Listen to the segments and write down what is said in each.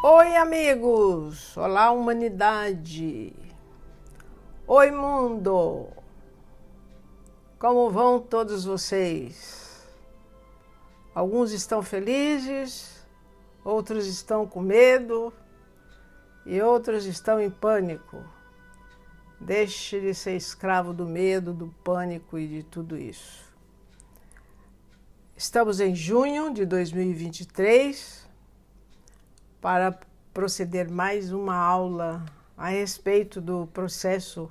Oi, amigos! Olá, humanidade! Oi, mundo! Como vão todos vocês? Alguns estão felizes, outros estão com medo e outros estão em pânico. Deixe de ser escravo do medo, do pânico e de tudo isso. Estamos em junho de 2023 para proceder mais uma aula a respeito do processo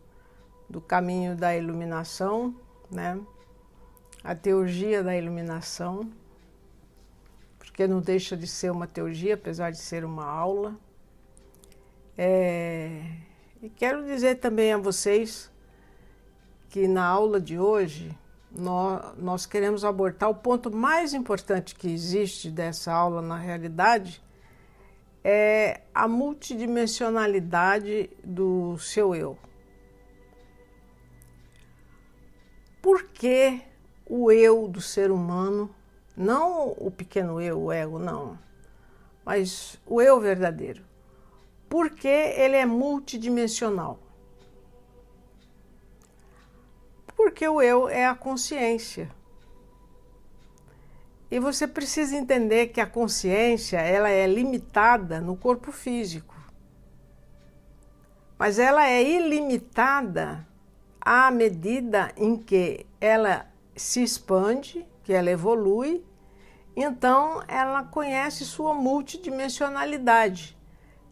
do caminho da iluminação, né? A teurgia da iluminação, porque não deixa de ser uma teurgia, apesar de ser uma aula. E quero dizer também a vocês que na aula de hoje nós queremos abordar o ponto mais importante que existe dessa aula na realidade, é a multidimensionalidade do seu eu. Por que o eu do ser humano, não o pequeno eu, o ego, não, mas o eu verdadeiro, por que ele é multidimensional? Porque o eu é a consciência. E você precisa entender que a consciência ela é limitada no corpo físico. Mas ela é ilimitada à medida em que ela se expande, que ela evolui, então ela conhece sua multidimensionalidade.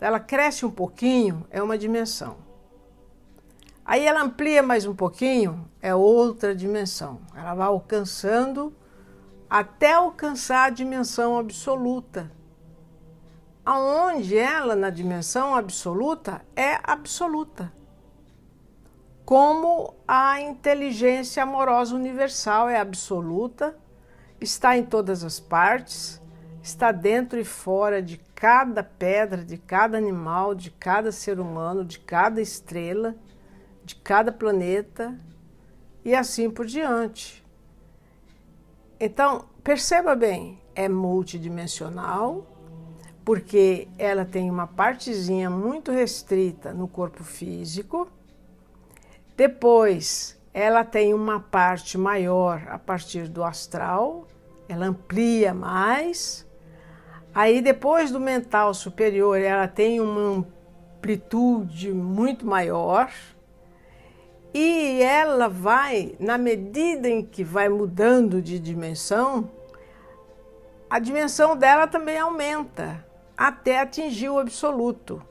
Ela cresce um pouquinho, é uma dimensão. Aí ela amplia mais um pouquinho, é outra dimensão. Ela vai alcançando até alcançar a dimensão absoluta, aonde ela, na dimensão absoluta, é absoluta. Como a inteligência amorosa universal é absoluta, está em todas as partes, está dentro e fora de cada pedra, de cada animal, de cada ser humano, de cada estrela, de cada planeta e assim por diante. Então, perceba bem, é multidimensional, porque ela tem uma partezinha muito restrita no corpo físico. Depois, ela tem uma parte maior a partir do astral, ela amplia mais. Aí, depois do mental superior, ela tem uma amplitude muito maior. E ela vai, na medida em que vai mudando de dimensão, a dimensão dela também aumenta, até atingir o absoluto.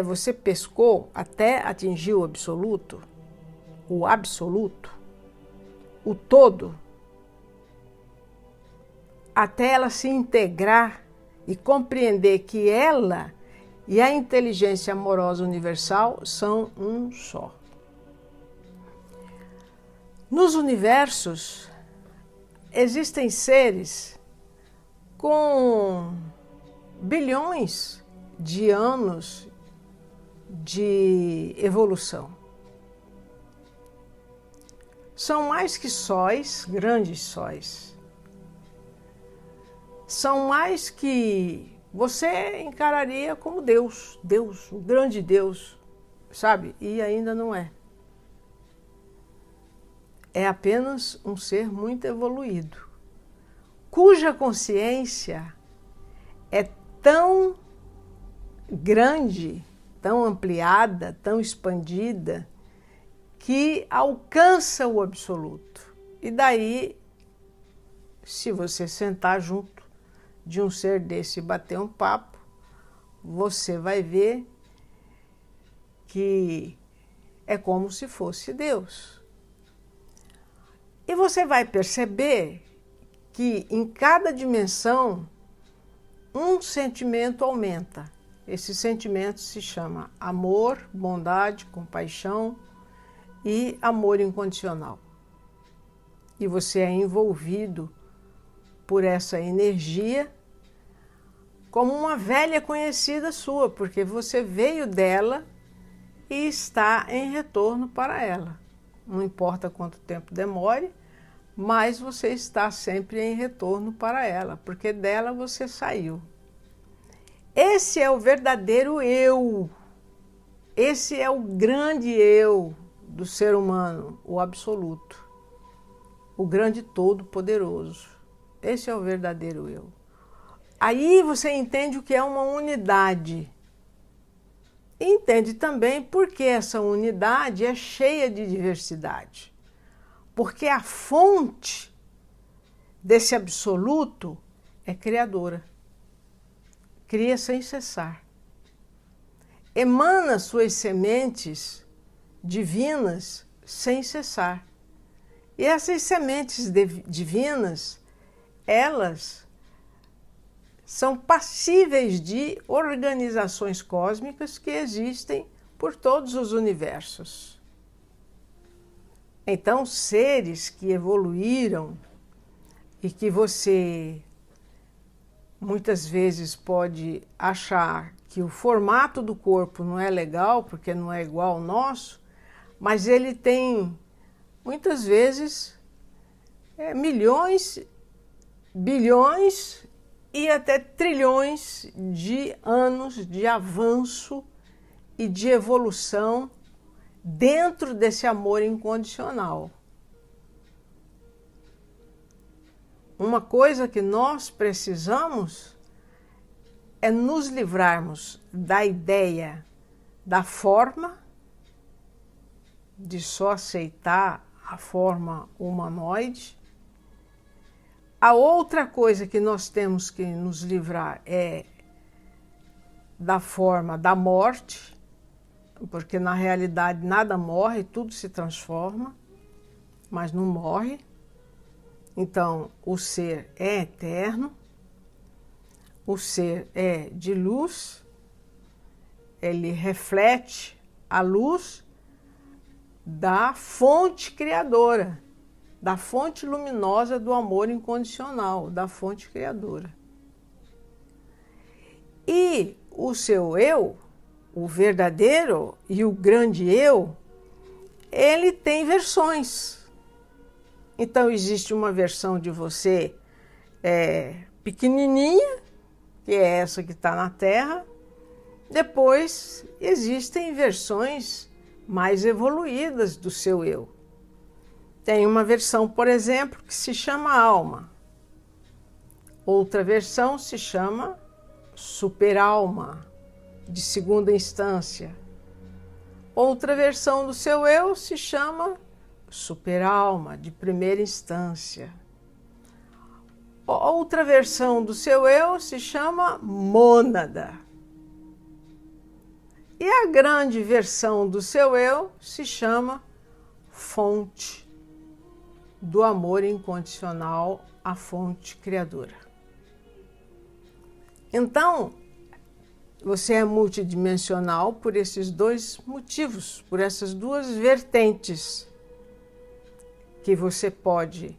Você pescou até atingir o absoluto, o todo, até ela se integrar e compreender que ela e a inteligência amorosa universal são um só. Nos universos, existem seres com bilhões de anos de evolução. São mais que sóis, grandes sóis. São mais que você encararia como Deus, um grande Deus, sabe? E ainda não é. É apenas um ser muito evoluído, cuja consciência é tão grande, tão ampliada, tão expandida, que alcança o absoluto. E daí, se você sentar junto de um ser desse e bater um papo, você vai ver que é como se fosse Deus. E você vai perceber que em cada dimensão um sentimento aumenta. Esse sentimento se chama amor, bondade, compaixão e amor incondicional. E você é envolvido por essa energia como uma velha conhecida sua, porque você veio dela e está em retorno para ela. Não importa quanto tempo demore, mas você está sempre em retorno para ela, porque dela você saiu. Esse é o verdadeiro eu. Esse é o grande eu do ser humano, o absoluto, o grande todo-poderoso. Esse é o verdadeiro eu. Aí você entende o que é uma unidade. E entende também por que essa unidade é cheia de diversidade. Porque a fonte desse absoluto é criadora. Cria sem cessar. Emana suas sementes divinas sem cessar. E essas sementes divinas, elas são passíveis de organizações cósmicas que existem por todos os universos. Então, seres que evoluíram e que você muitas vezes pode achar que o formato do corpo não é legal, porque não é igual ao nosso, mas ele tem, muitas vezes, milhões, bilhões e até trilhões de anos de avanço e de evolução dentro desse amor incondicional. Uma coisa que nós precisamos é nos livrarmos da ideia da forma, de só aceitar a forma humanoide. A outra coisa que nós temos que nos livrar é da forma da morte, porque na realidade nada morre, tudo se transforma, mas não morre. Então, o ser é eterno, o ser é de luz, ele reflete a luz da fonte criadora, da fonte luminosa do amor incondicional, da fonte criadora. E o seu eu, o verdadeiro e o grande eu, ele tem versões. Então, existe uma versão de você pequenininha, que é essa que está na Terra. Depois, existem versões mais evoluídas do seu eu. Tem uma versão, por exemplo, que se chama alma. Outra versão se chama superalma, de segunda instância. Outra versão do seu eu se chama superalma, de primeira instância. Outra versão do seu eu se chama mônada. E a grande versão do seu eu se chama fonte do amor incondicional, a fonte criadora. Então, você é multidimensional por esses dois motivos, por essas duas vertentes que você pode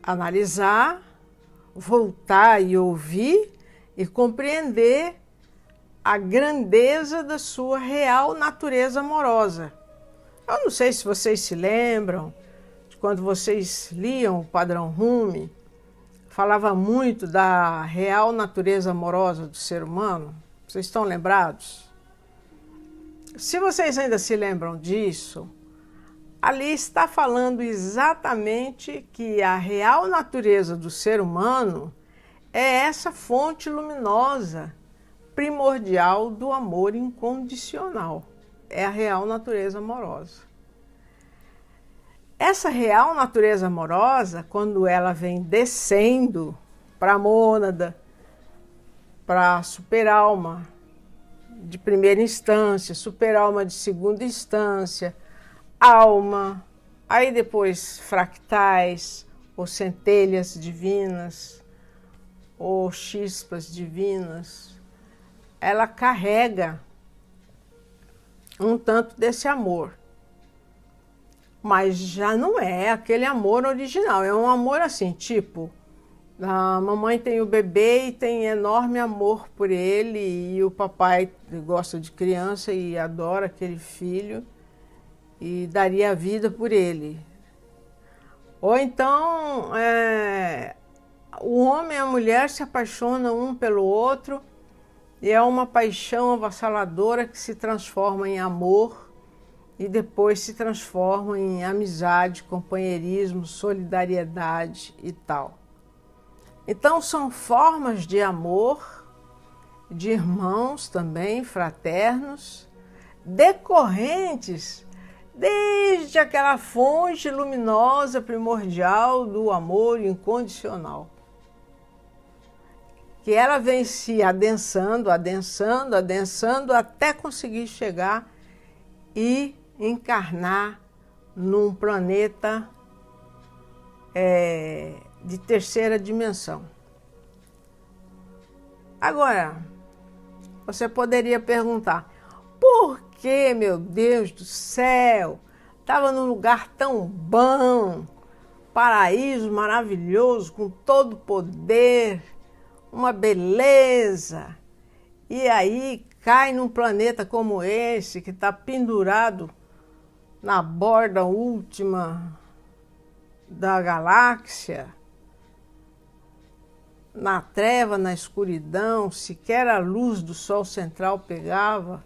analisar, voltar e ouvir e compreender a grandeza da sua real natureza amorosa. Eu não sei se vocês se lembram, de quando vocês liam o Padrão Rumi, falava muito da real natureza amorosa do ser humano. Vocês estão lembrados? Se vocês ainda se lembram disso, ali está falando exatamente que a real natureza do ser humano é essa fonte luminosa, primordial do amor incondicional. É a real natureza amorosa. Essa real natureza amorosa, quando ela vem descendo para a mônada, para a superalma de primeira instância, superalma de segunda instância, alma, aí depois fractais, ou centelhas divinas, ou chispas divinas, ela carrega um tanto desse amor. Mas já não é aquele amor original, é um amor assim, tipo, a mamãe tem o bebê e tem enorme amor por ele, e o papai gosta de criança e adora aquele filho e daria a vida por ele. Ou então, o homem e a mulher se apaixonam um pelo outro e é uma paixão avassaladora que se transforma em amor e depois se transforma em amizade, companheirismo, solidariedade e tal. Então são formas de amor, de irmãos também, fraternos, decorrentes desde aquela fonte luminosa primordial do amor incondicional. Que ela vem se adensando, adensando, adensando, até conseguir chegar e encarnar num planeta de terceira dimensão. Agora, você poderia perguntar, por que, meu Deus do céu, estava num lugar tão bom, paraíso maravilhoso, com todo poder, uma beleza, e aí cai num planeta como esse, que está pendurado na borda última da galáxia, na treva, na escuridão, sequer a luz do sol central pegava.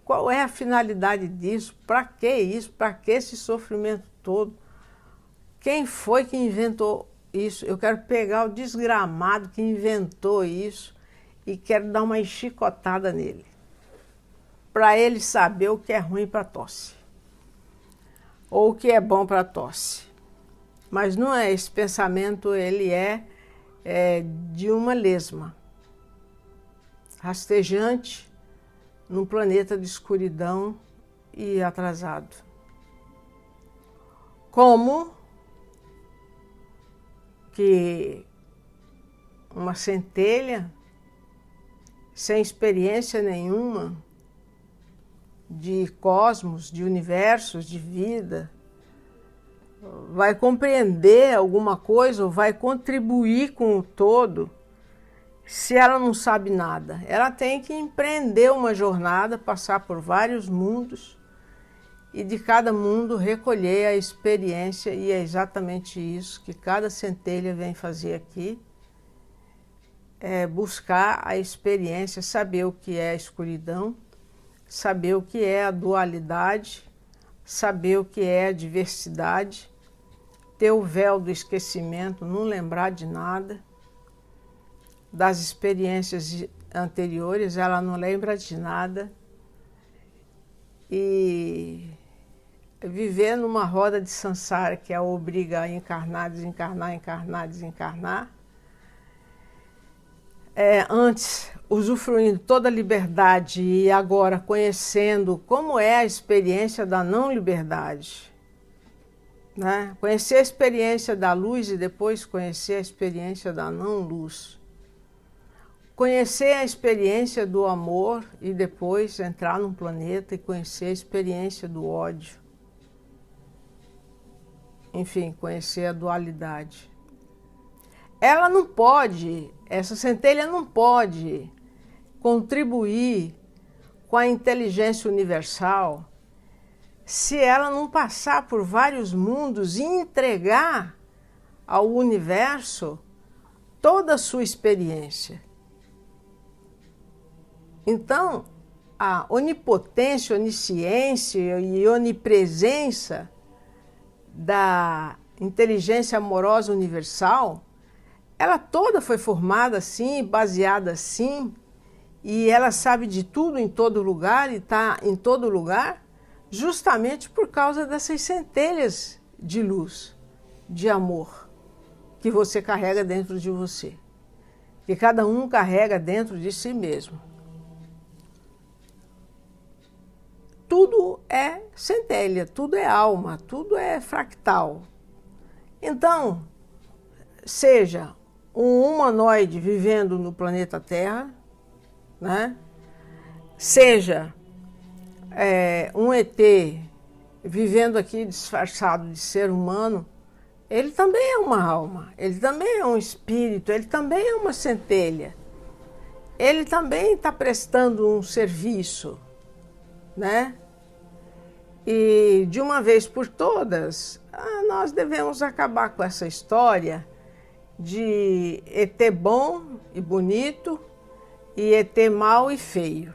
Qual é a finalidade disso? Para que isso? Para que esse sofrimento todo? Quem foi que inventou isso? Eu quero pegar o desgramado que inventou isso e quero dar uma chicotada nele, para ele saber o que é ruim para tosse ou o que é bom para tosse. Mas não é esse pensamento, ele é de uma lesma rastejante num planeta de escuridão e atrasado. Como que uma centelha sem experiência nenhuma de cosmos, de universos, de vida, vai compreender alguma coisa ou vai contribuir com o todo se ela não sabe nada. Ela tem que empreender uma jornada, passar por vários mundos e de cada mundo recolher a experiência, e é exatamente isso que cada centelha vem fazer aqui, é buscar a experiência, saber o que é a escuridão, saber o que é a dualidade, saber o que é a diversidade, ter o véu do esquecimento, não lembrar de nada, das experiências anteriores, ela não lembra de nada, e viver numa roda de samsara que a obriga a encarnar, desencarnar, encarnar, desencarnar, antes usufruindo toda a liberdade e agora conhecendo como é a experiência da não liberdade, né? Conhecer a experiência da luz e depois conhecer a experiência da não luz. Conhecer a experiência do amor e depois entrar num planeta e conhecer a experiência do ódio. Enfim, conhecer a dualidade. Ela não pode, essa centelha não pode contribuir com a inteligência universal se ela não passar por vários mundos e entregar ao universo toda a sua experiência. Então, a onipotência, onisciência e onipresença da inteligência amorosa universal, ela toda foi formada assim, baseada assim, e ela sabe de tudo em todo lugar e está em todo lugar, justamente por causa dessas centelhas de luz, de amor, que você carrega dentro de você, que cada um carrega dentro de si mesmo. Tudo é centelha, tudo é alma, tudo é fractal. Então, seja um humanoide vivendo no planeta Terra, né? Seja um ET vivendo aqui disfarçado de ser humano, ele também é uma alma, ele também é um espírito, ele também é uma centelha. Ele também está prestando um serviço, né? E de uma vez por todas, nós devemos acabar com essa história de ET bom e bonito e ET mau e feio.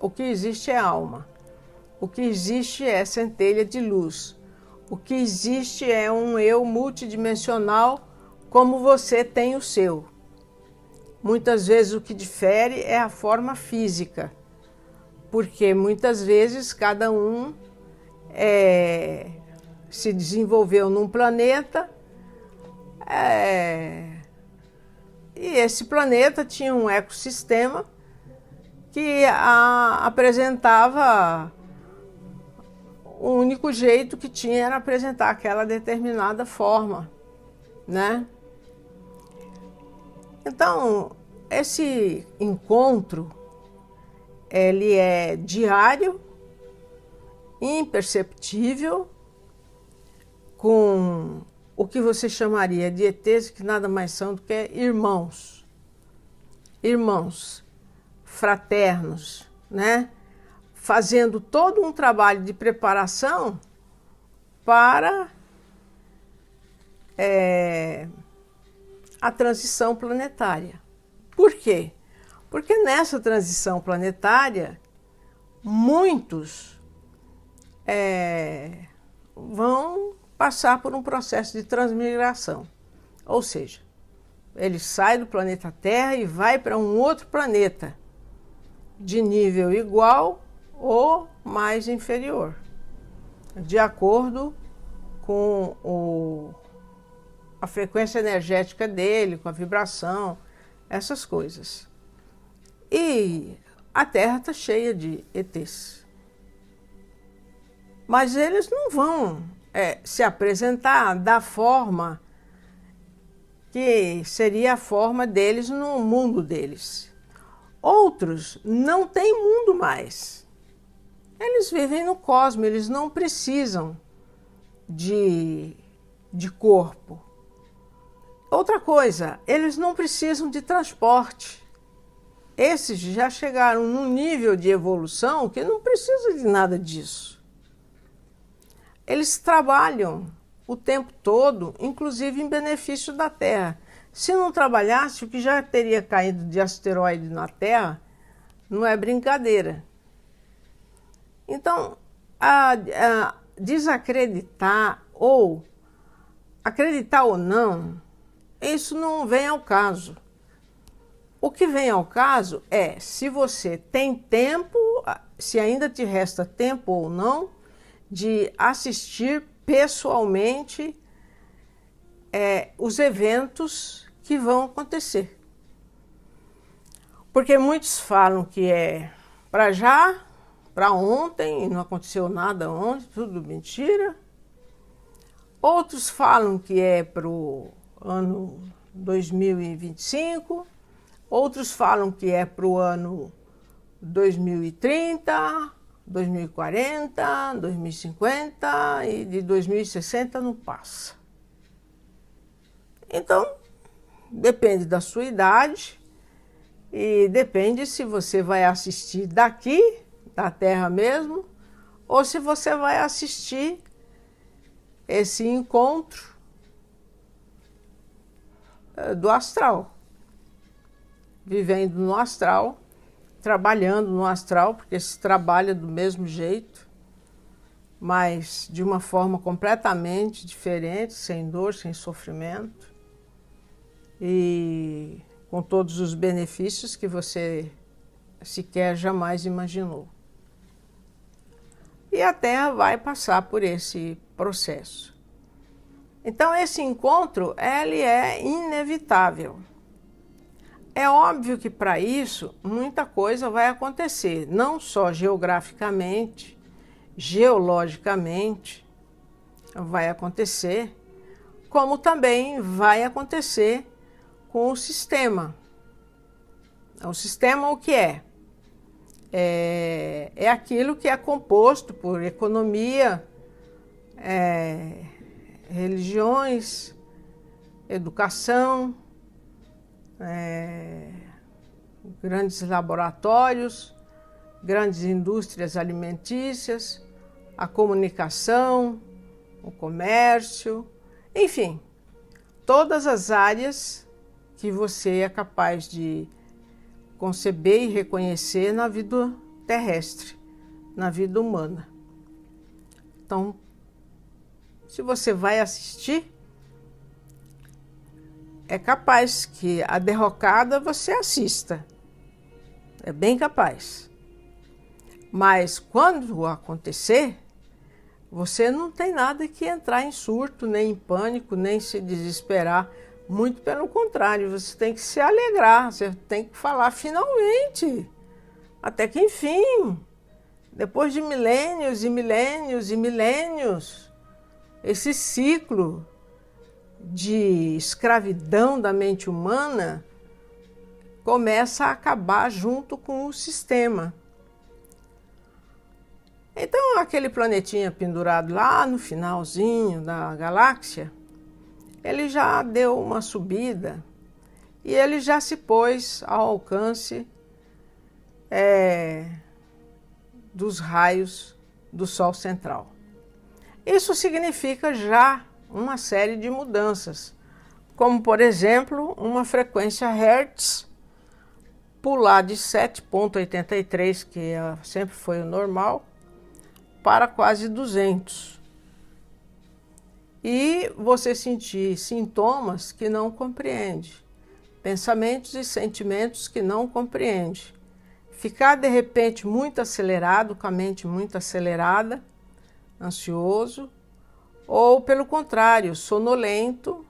O que existe é alma. O que existe é centelha de luz. O que existe é um eu multidimensional como você tem o seu. Muitas vezes o que difere é a forma física, porque muitas vezes cada um se desenvolveu num planeta e esse planeta tinha um ecossistema que apresentava o único jeito que tinha era apresentar aquela determinada forma, né? Então, esse encontro, ele é diário, imperceptível, com o que você chamaria de ETs, que nada mais são do que irmãos. Irmãos, fraternos, né? Fazendo todo um trabalho de preparação para a transição planetária. Por quê? Porque nessa transição planetária, muitos vão passar por um processo de transmigração. Ou seja, ele sai do planeta Terra e vai para um outro planeta de nível igual ou mais inferior, de acordo com a frequência energética dele, com a vibração, essas coisas. E a Terra está cheia de ETs. Mas eles não vão se apresentar da forma que seria a forma deles no mundo deles. Outros não têm mundo mais. Eles vivem no cosmos, eles não precisam de corpo. Outra coisa, eles não precisam de transporte. Esses já chegaram num nível de evolução que não precisa de nada disso. Eles trabalham o tempo todo, inclusive em benefício da Terra. Se não trabalhasse, o que já teria caído de asteroide na Terra não é brincadeira. Então, desacreditar ou acreditar ou não, isso não vem ao caso. O que vem ao caso é se você tem tempo, se ainda te resta tempo ou não, de assistir pessoalmente os eventos que vão acontecer. Porque muitos falam que é para já, para ontem, e não aconteceu nada ontem, tudo mentira. Outros falam que é para o ano 2025, outros falam que é para o ano 2030, 2040, 2050 e de 2060 não passa. Então, depende da sua idade e depende se você vai assistir daqui, da Terra mesmo, ou se você vai assistir esse encontro do astral, vivendo no astral, trabalhando no astral, porque se trabalha do mesmo jeito, mas de uma forma completamente diferente, sem dor, sem sofrimento, e com todos os benefícios que você sequer jamais imaginou. E a Terra vai passar por esse processo. Então esse encontro, ele é inevitável. É óbvio que para isso muita coisa vai acontecer, não só geograficamente, geologicamente vai acontecer, como também vai acontecer com o sistema. O sistema o que é? É aquilo que é composto por economia, religiões, educação, grandes laboratórios, grandes indústrias alimentícias, a comunicação, o comércio, enfim, todas as áreas que você é capaz de conceber e reconhecer na vida terrestre, na vida humana. Então, se você vai assistir, é capaz que a derrocada você assista. É bem capaz. Mas quando acontecer, você não tem nada que entrar em surto, nem em pânico, nem se desesperar. Muito pelo contrário, você tem que se alegrar, você tem que falar finalmente. Até que enfim, depois de milênios e milênios e milênios, esse ciclo de escravidão da mente humana começa a acabar junto com o sistema. Então, aquele planetinha pendurado lá no finalzinho da galáxia, ele já deu uma subida e ele já se pôs ao alcance dos raios do Sol central. Isso significa já uma série de mudanças, como, por exemplo, uma frequência Hertz pular de 7,83, que sempre foi o normal, para quase 200. E você sentir sintomas que não compreende, pensamentos e sentimentos que não compreende. Ficar, de repente, muito acelerado, com a mente muito acelerada, ansioso, ou, pelo contrário, sonolento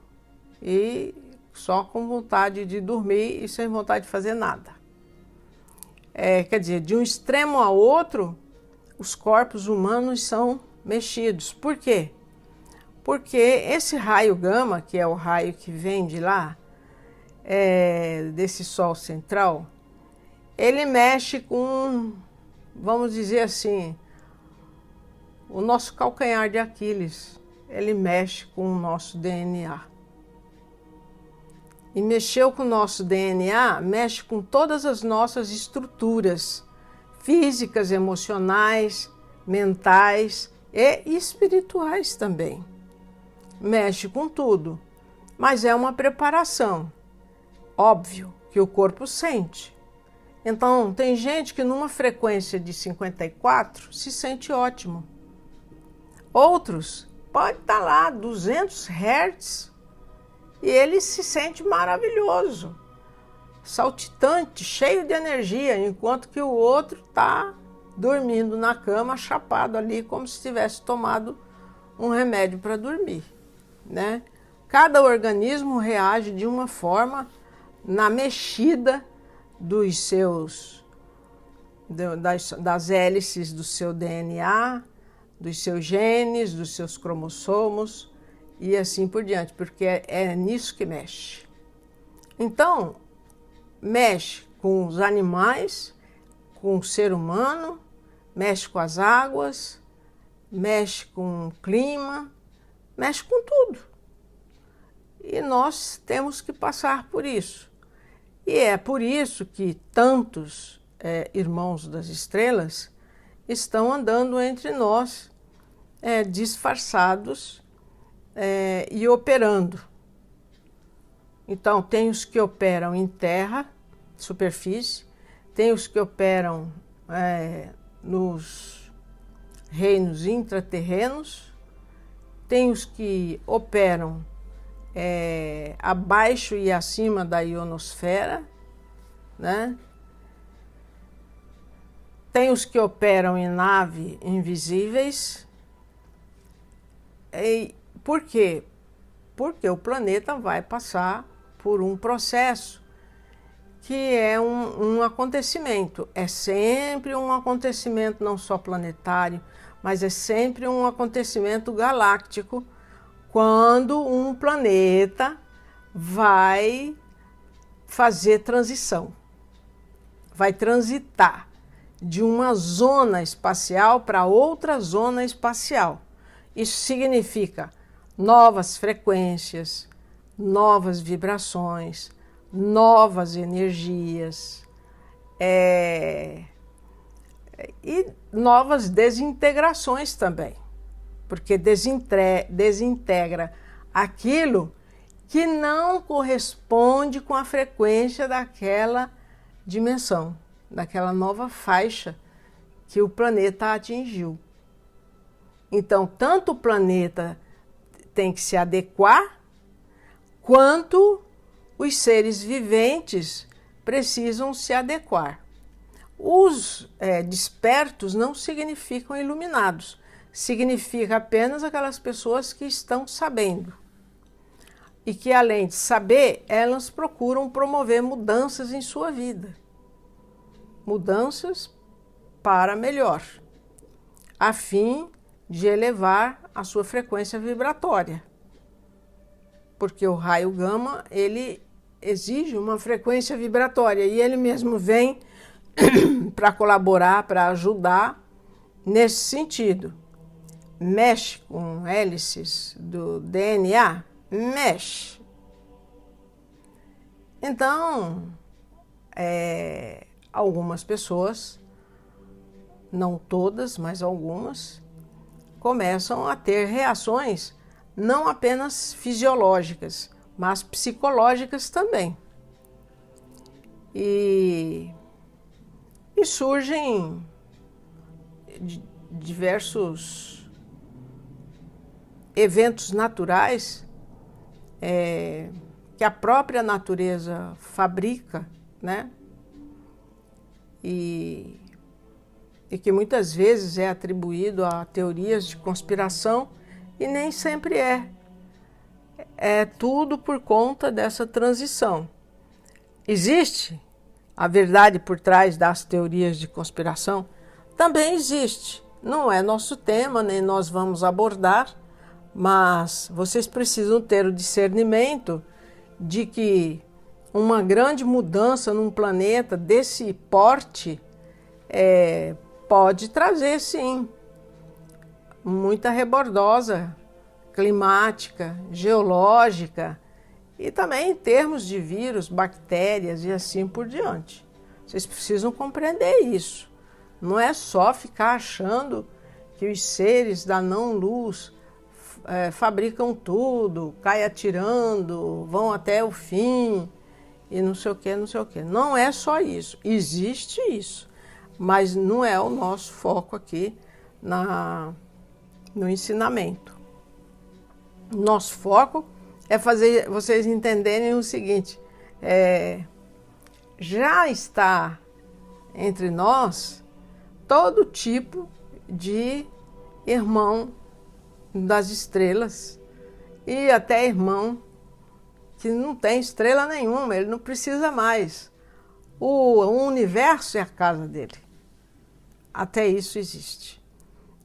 e só com vontade de dormir e sem vontade de fazer nada. Quer dizer, de um extremo ao outro, os corpos humanos são mexidos. Por quê? Porque esse raio gama, que é o raio que vem de lá, desse Sol central, ele mexe com, vamos dizer assim, o nosso calcanhar de Aquiles. Ele mexe com o nosso DNA. E mexeu com o nosso DNA, mexe com todas as nossas estruturas físicas, emocionais, mentais e espirituais também. Mexe com tudo, mas é uma preparação. Óbvio que o corpo sente. Então, tem gente que numa frequência de 54 se sente ótimo. Outros pode estar lá, 200 Hz, e ele se sente maravilhoso, saltitante, cheio de energia, enquanto que o outro está dormindo na cama, chapado ali, como se tivesse tomado um remédio para dormir, né? Cada organismo reage de uma forma na mexida das hélices do seu DNA, dos seus genes, dos seus cromossomos e assim por diante, porque é nisso que mexe. Então, mexe com os animais, com o ser humano, mexe com as águas, mexe com o clima, mexe com tudo. E nós temos que passar por isso. E é por isso que tantos irmãos das estrelas estão andando entre nós, disfarçados e operando. Então, tem os que operam em terra, superfície, tem os que operam nos reinos intraterrenos, tem os que operam abaixo e acima da ionosfera, né? Tem os que operam em naves invisíveis. Por quê? Porque o planeta vai passar por um processo que é um acontecimento. É sempre um acontecimento não só planetário, mas é sempre um acontecimento galáctico, quando um planeta vai fazer transição, vai transitar de uma zona espacial para outra zona espacial. Isso significa novas frequências, novas vibrações, novas energias e novas desintegrações também, porque desintegra aquilo que não corresponde com a frequência daquela dimensão, daquela nova faixa que o planeta atingiu. Então, tanto o planeta tem que se adequar, quanto os seres viventes precisam se adequar. Os despertos não significam iluminados, significa apenas aquelas pessoas que estão sabendo. E que, além de saber, elas procuram promover mudanças em sua vida. Mudanças para melhor, a fim de elevar a sua frequência vibratória. Porque o raio gama, ele exige uma frequência vibratória e ele mesmo vem para colaborar, para ajudar nesse sentido. Mexe com hélices do DNA, mexe. Então, algumas pessoas, não todas, mas algumas, começam a ter reações não apenas fisiológicas, mas psicológicas também. E surgem diversos eventos naturais que a própria natureza fabrica, né? E que muitas vezes é atribuído a teorias de conspiração e nem sempre é. É tudo por conta dessa transição. Existe a verdade por trás das teorias de conspiração? Também existe. Não é nosso tema, nem nós vamos abordar, mas vocês precisam ter o discernimento de que uma grande mudança num planeta desse porte pode trazer, sim, muita rebordosa climática, geológica e também em termos de vírus, bactérias e assim por diante. Vocês precisam compreender isso. Não é só ficar achando que os seres da não-luz fabricam tudo, caem atirando, vão até o fim e não sei o que, não sei o que. Não é só isso. Existe isso, mas não é o nosso foco aqui no ensinamento. Nosso foco é fazer vocês entenderem o seguinte: já está entre nós todo tipo de irmão das estrelas e até irmão que não tem estrela nenhuma, ele não precisa mais. O universo é a casa dele. Até isso existe.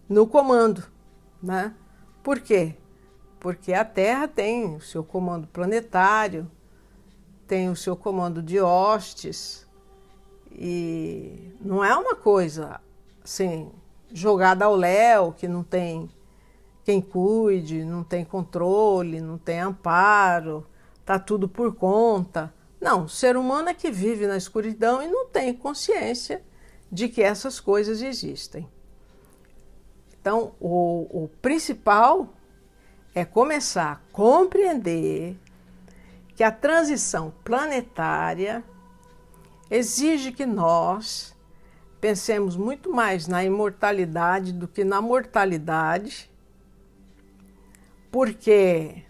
No comando, né? Por quê? Porque a Terra tem o seu comando planetário, tem o seu comando de hostes, e não é uma coisa assim, jogada ao léu, que não tem quem cuide, não tem controle, não tem amparo, tá tudo por conta. Não, o ser humano é que vive na escuridão e não tem consciência de que essas coisas existem. Então, o principal é começar a compreender que a transição planetária exige que nós pensemos muito mais na imortalidade do que na mortalidade, porque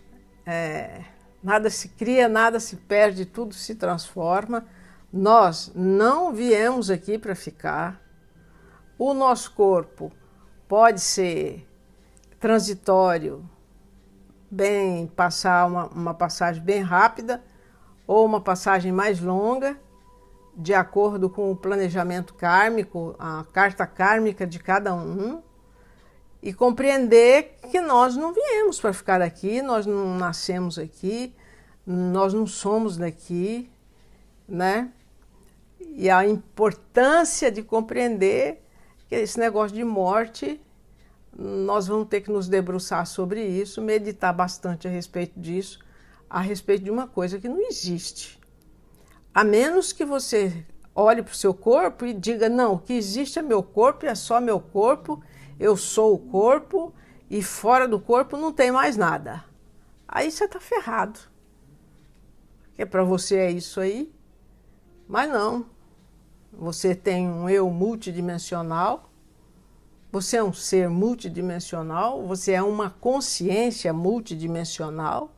nada se cria, nada se perde, tudo se transforma. Nós não viemos aqui para ficar. O nosso corpo pode ser transitório, bem passar uma passagem bem rápida ou uma passagem mais longa, de acordo com o planejamento kármico, a carta kármica de cada um, e compreender que nós não viemos para ficar aqui, nós não nascemos aqui, nós não somos daqui, né? E a importância de compreender que esse negócio de morte, nós vamos ter que nos debruçar sobre isso, meditar bastante a respeito disso, a respeito de uma coisa que não existe. A menos que você olhe para o seu corpo e diga, não, o que existe é meu corpo, é só meu corpo, eu sou o corpo e fora do corpo não tem mais nada. Aí você está ferrado. Porque para você é isso aí, mas não. Você tem um eu multidimensional, você é um ser multidimensional, você é uma consciência multidimensional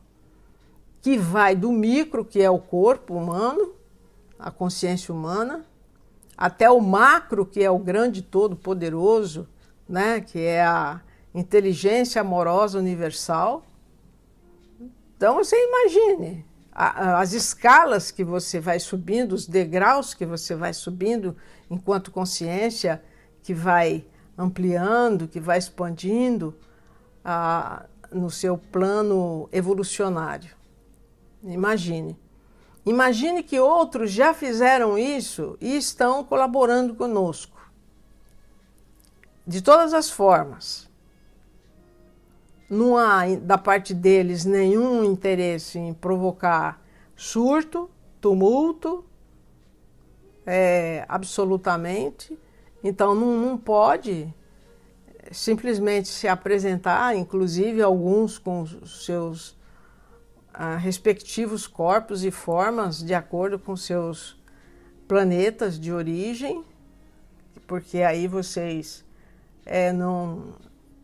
que vai do micro, que é o corpo humano, a consciência humana, até o macro, que é o grande todo-poderoso, né, que é a inteligência amorosa universal. Então você imagine as escalas que você vai subindo, os degraus que você vai subindo enquanto consciência, que vai ampliando, que vai expandindo no seu plano evolucionário. Imagine. Imagine que outros já fizeram isso e estão colaborando conosco. De todas as formas. Não há da parte deles nenhum interesse em provocar surto, tumulto, absolutamente. Então não pode simplesmente se apresentar, inclusive alguns com os seus respectivos corpos e formas de acordo com seus planetas de origem, porque aí vocês não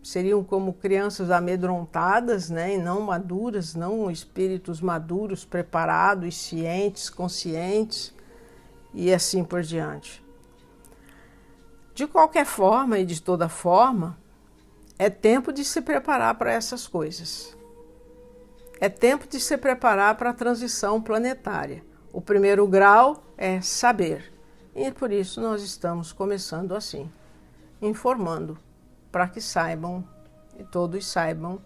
seriam como crianças amedrontadas, né, e não maduras, não espíritos maduros, preparados, cientes, conscientes e assim por diante. De qualquer forma e de toda forma, é tempo de se preparar para essas coisas. É tempo de se preparar para a transição planetária. O primeiro grau é saber. E por isso nós estamos começando assim, informando, para que saibam, e todos saibam,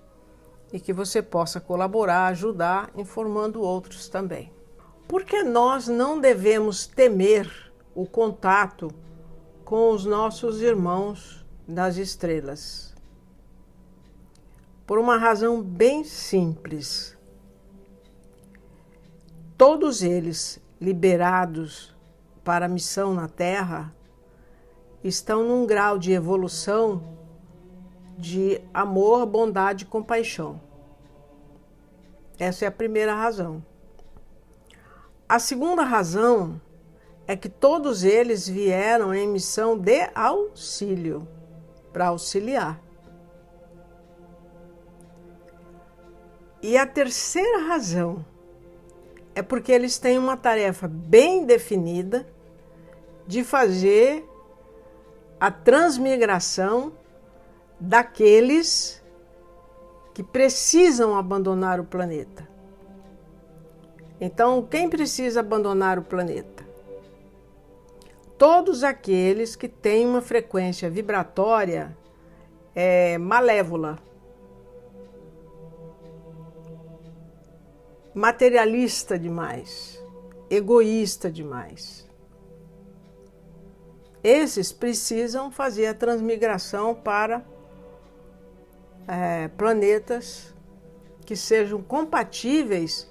e que você possa colaborar, ajudar, informando outros também. Porque nós não devemos temer o contato com os nossos irmãos das estrelas. Por uma razão bem simples. Todos eles, liberados para a missão na Terra, estão num grau de evolução de amor, bondade e compaixão. Essa é a primeira razão. A segunda razão é que todos eles vieram em missão de auxílio, para auxiliar. E a terceira razão é porque eles têm uma tarefa bem definida de fazer a transmigração daqueles que precisam abandonar o planeta. Então, quem precisa abandonar o planeta? Todos aqueles que têm uma frequência vibratória malévola, materialista demais, egoísta demais. Esses precisam fazer a transmigração para planetas que sejam compatíveis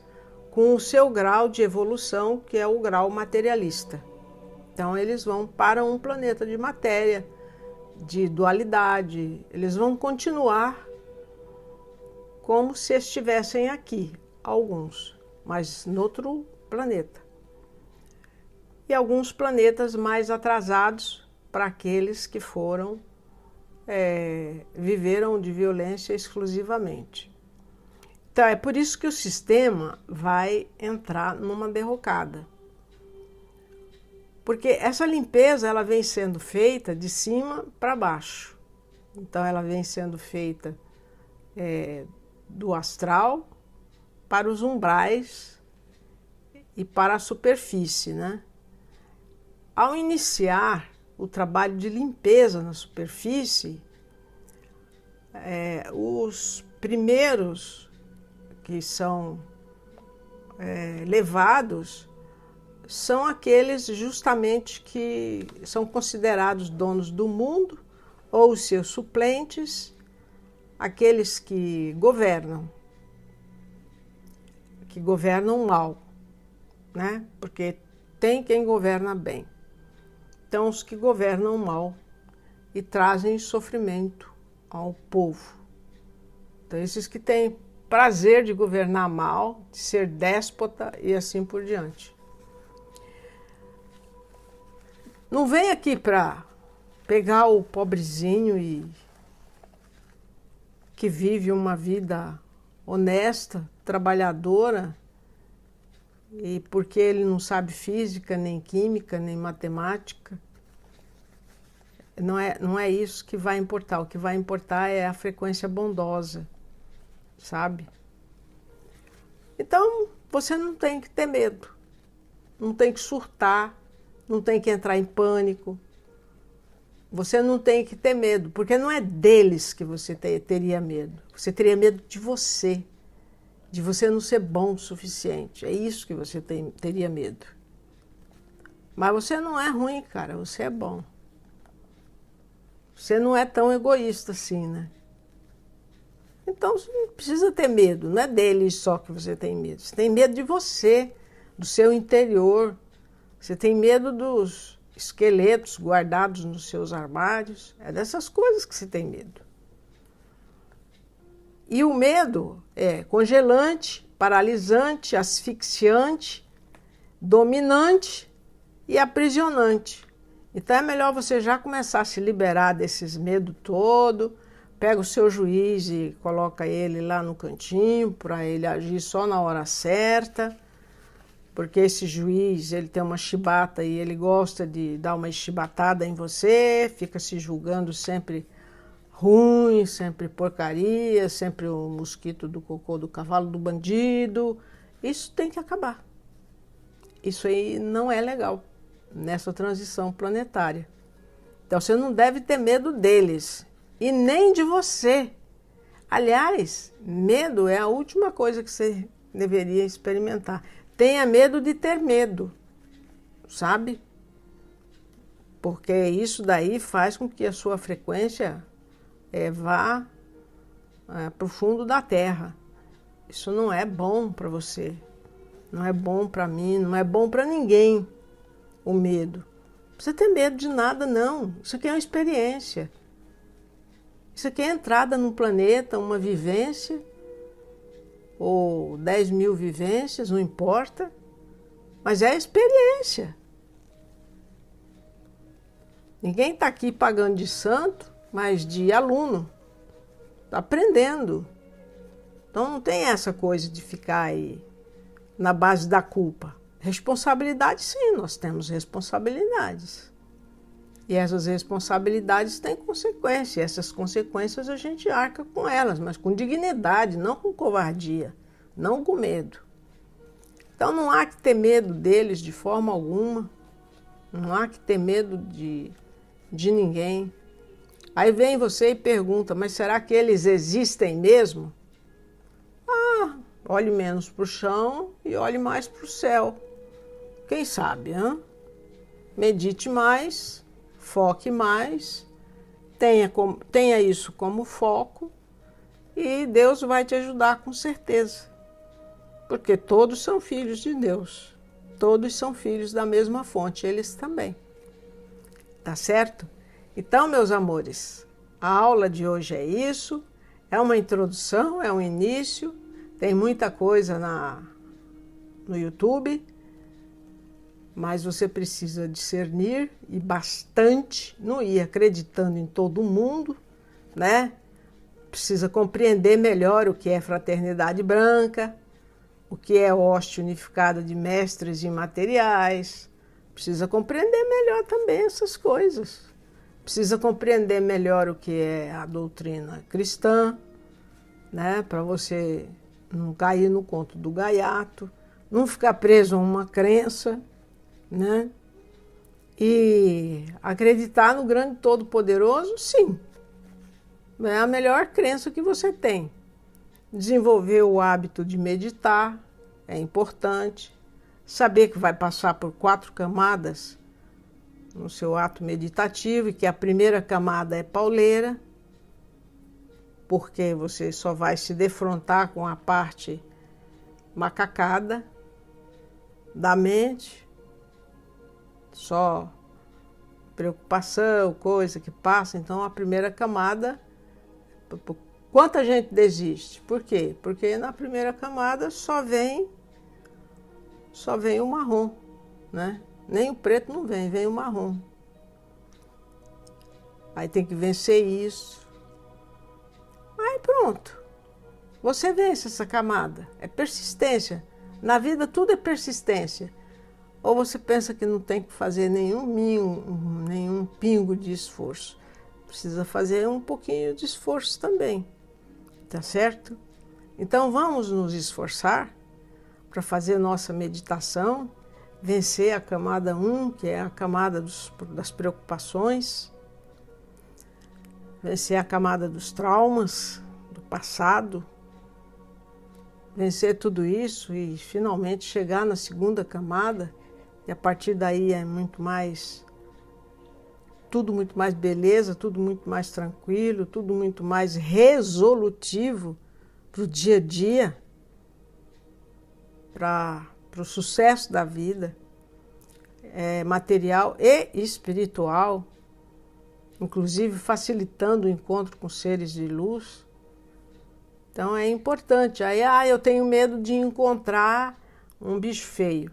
com o seu grau de evolução, que é o grau materialista. Então eles vão para um planeta de matéria, de dualidade, eles vão continuar como se estivessem aqui, alguns, mas em outro planeta. E alguns planetas mais atrasados para aqueles que viveram de violência exclusivamente. Então é por isso que o sistema vai entrar numa derrocada. Porque essa limpeza ela vem sendo feita de cima para baixo. Então ela vem sendo feita do astral para os umbrais e para a superfície, né? Ao iniciar o trabalho de limpeza na superfície, os primeiros que são levados são aqueles justamente que são considerados donos do mundo ou os seus suplentes, aqueles que governam mal, né? Porque tem quem governa bem. Então, os que governam mal e trazem sofrimento ao povo. Então, esses que têm prazer de governar mal, de ser déspota e assim por diante. Não vem aqui para pegar o pobrezinho e que vive uma vida honesta, trabalhadora, e porque ele não sabe física, nem química, nem matemática. Não é isso que vai importar. O que vai importar é a frequência bondosa, sabe? Então, você não tem que ter medo, não tem que surtar, não tem que entrar em pânico. Você não tem que ter medo, porque não é deles que você teria medo. Você teria medo de você não ser bom o suficiente. É isso que você teria medo. Mas você não é ruim, cara, você é bom. Você não é tão egoísta assim, né? Então você não precisa ter medo, não é deles só que você tem medo. Você tem medo de você, do seu interior. Você tem medo dos esqueletos guardados nos seus armários. É dessas coisas que você tem medo. E o medo é congelante, paralisante, asfixiante, dominante e aprisionante. Então é melhor você já começar a se liberar desses medos todo. Pega o seu juiz e coloca ele lá no cantinho para ele agir só na hora certa. Porque esse juiz, ele tem uma chibata e ele gosta de dar uma chibatada em você, fica se julgando sempre ruim, sempre porcaria, sempre o mosquito do cocô do cavalo do bandido. Isso tem que acabar. Isso aí não é legal nessa transição planetária. Então você não deve ter medo deles e nem de você. Aliás, medo é a última coisa que você deveria experimentar. Tenha medo de ter medo, sabe? Porque isso daí faz com que a sua frequência vá para o fundo da terra. Isso não é bom para você, não é bom para mim, não é bom para ninguém, o medo. Não precisa ter medo de nada, não. Isso aqui é uma experiência. Isso aqui é entrada num planeta, uma vivência, ou 10 mil vivências, não importa, mas é a experiência. Ninguém está aqui pagando de santo, mas de aluno, está aprendendo. Então não tem essa coisa de ficar aí na base da culpa. Responsabilidade, sim, nós temos responsabilidades. E essas responsabilidades têm consequências. E essas consequências a gente arca com elas, mas com dignidade, não com covardia, não com medo. Então não há que ter medo deles de forma alguma. Não há que ter medo de ninguém. Aí vem você e pergunta, mas será que eles existem mesmo? Olhe menos para o chão e olhe mais para o céu. Quem sabe, hein? Medite mais. Foque mais, tenha isso como foco e Deus vai te ajudar com certeza. Porque todos são filhos de Deus, todos são filhos da mesma fonte, eles também. Tá certo? Então, meus amores, a aula de hoje é isso, é uma introdução, é um início, tem muita coisa no YouTube, mas você precisa discernir e bastante, não ir acreditando em todo mundo, né? Precisa compreender melhor o que é fraternidade branca, o que é hoste unificada de mestres imateriais. Precisa compreender melhor também essas coisas. Precisa compreender melhor o que é a doutrina cristã, né? Para você não cair no conto do gaiato, não ficar preso a uma crença, né? E acreditar no grande todo-poderoso, sim. É a melhor crença que você tem. Desenvolver o hábito de meditar é importante. Saber que vai passar por 4 camadas no seu ato meditativo e que a primeira camada é pauleira, porque você só vai se defrontar com a parte macacada da mente, só preocupação, coisa que passa. Então a primeira camada, quanta gente desiste? Por quê? Porque na primeira camada só vem o marrom, né? Nem o preto não vem, vem o marrom. Aí tem que vencer isso. Aí pronto. Você vence essa camada. É persistência. Na vida tudo é persistência. Ou você pensa que não tem que fazer nenhum pingo de esforço. Precisa fazer um pouquinho de esforço também. Tá certo? Então vamos nos esforçar para fazer nossa meditação, vencer a camada 1, que é a camada das preocupações, vencer a camada dos traumas, do passado, vencer tudo isso e finalmente chegar na segunda camada, e a partir daí é tudo muito mais beleza, tudo muito mais tranquilo, tudo muito mais resolutivo para o dia a dia, para o sucesso da vida, material e espiritual, inclusive facilitando o encontro com seres de luz. Então é importante. Aí, eu tenho medo de encontrar um bicho feio.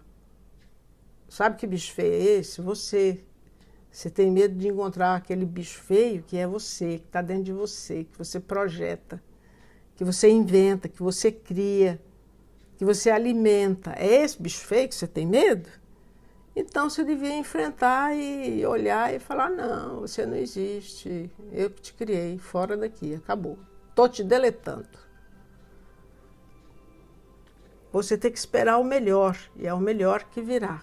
Sabe que bicho feio é esse? Você tem medo de encontrar aquele bicho feio que é você, que está dentro de você, que você projeta, que você inventa, que você cria, que você alimenta. É esse bicho feio que você tem medo? Então você devia enfrentar e olhar e falar, não, você não existe, eu que te criei, fora daqui, acabou. Estou te deletando. Você tem que esperar o melhor, e é o melhor que virá.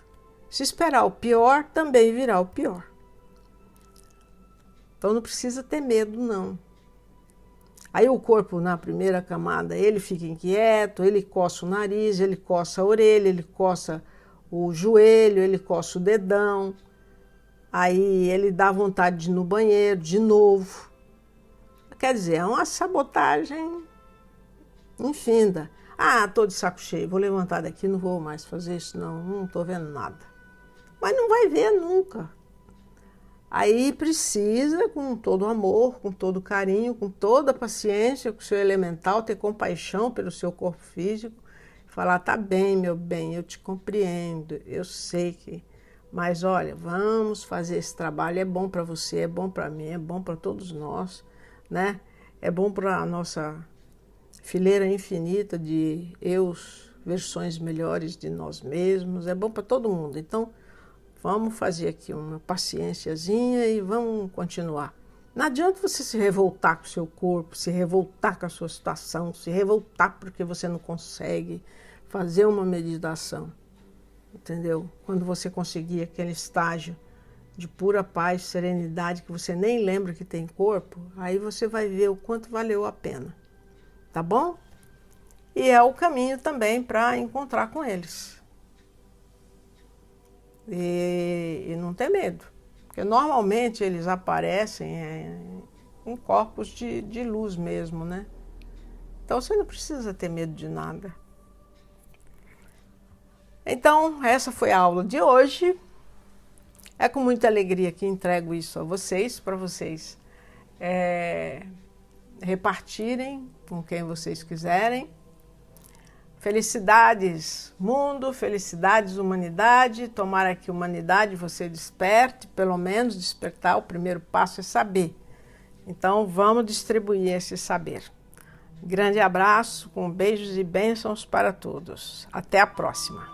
Se esperar o pior, também virá o pior. Então não precisa ter medo, não. Aí o corpo, na primeira camada, ele fica inquieto, ele coça o nariz, ele coça a orelha, ele coça o joelho, ele coça o dedão. Aí ele dá vontade de ir no banheiro de novo. Quer dizer, é uma sabotagem infinda. Estou de saco cheio, vou levantar daqui, não vou mais fazer isso, não estou vendo nada. Mas não vai ver nunca. Aí precisa, com todo amor, com todo carinho, com toda paciência, com o seu elemental, ter compaixão pelo seu corpo físico, falar, tá bem, meu bem, eu te compreendo, eu sei que... Mas olha, vamos fazer esse trabalho, é bom para você, é bom para mim, é bom para todos nós, né? É bom para a nossa fileira infinita de eus, versões melhores de nós mesmos, é bom para todo mundo. Então, vamos fazer aqui uma paciênciazinha e vamos continuar. Não adianta você se revoltar com o seu corpo, se revoltar com a sua situação, se revoltar porque você não consegue fazer uma meditação, entendeu? Quando você conseguir aquele estágio de pura paz, serenidade, que você nem lembra que tem corpo, aí você vai ver o quanto valeu a pena, tá bom? E é o caminho também para encontrar com eles. E não ter medo, porque normalmente eles aparecem em corpos de luz mesmo, né? Então você não precisa ter medo de nada. Então, essa foi a aula de hoje. É com muita alegria que entrego isso a vocês, para vocês repartirem com quem vocês quiserem. Felicidades, mundo, felicidades, humanidade. Tomara que a humanidade você desperte, pelo menos despertar. O primeiro passo é saber. Então, vamos distribuir esse saber. Grande abraço, com beijos e bênçãos para todos. Até a próxima.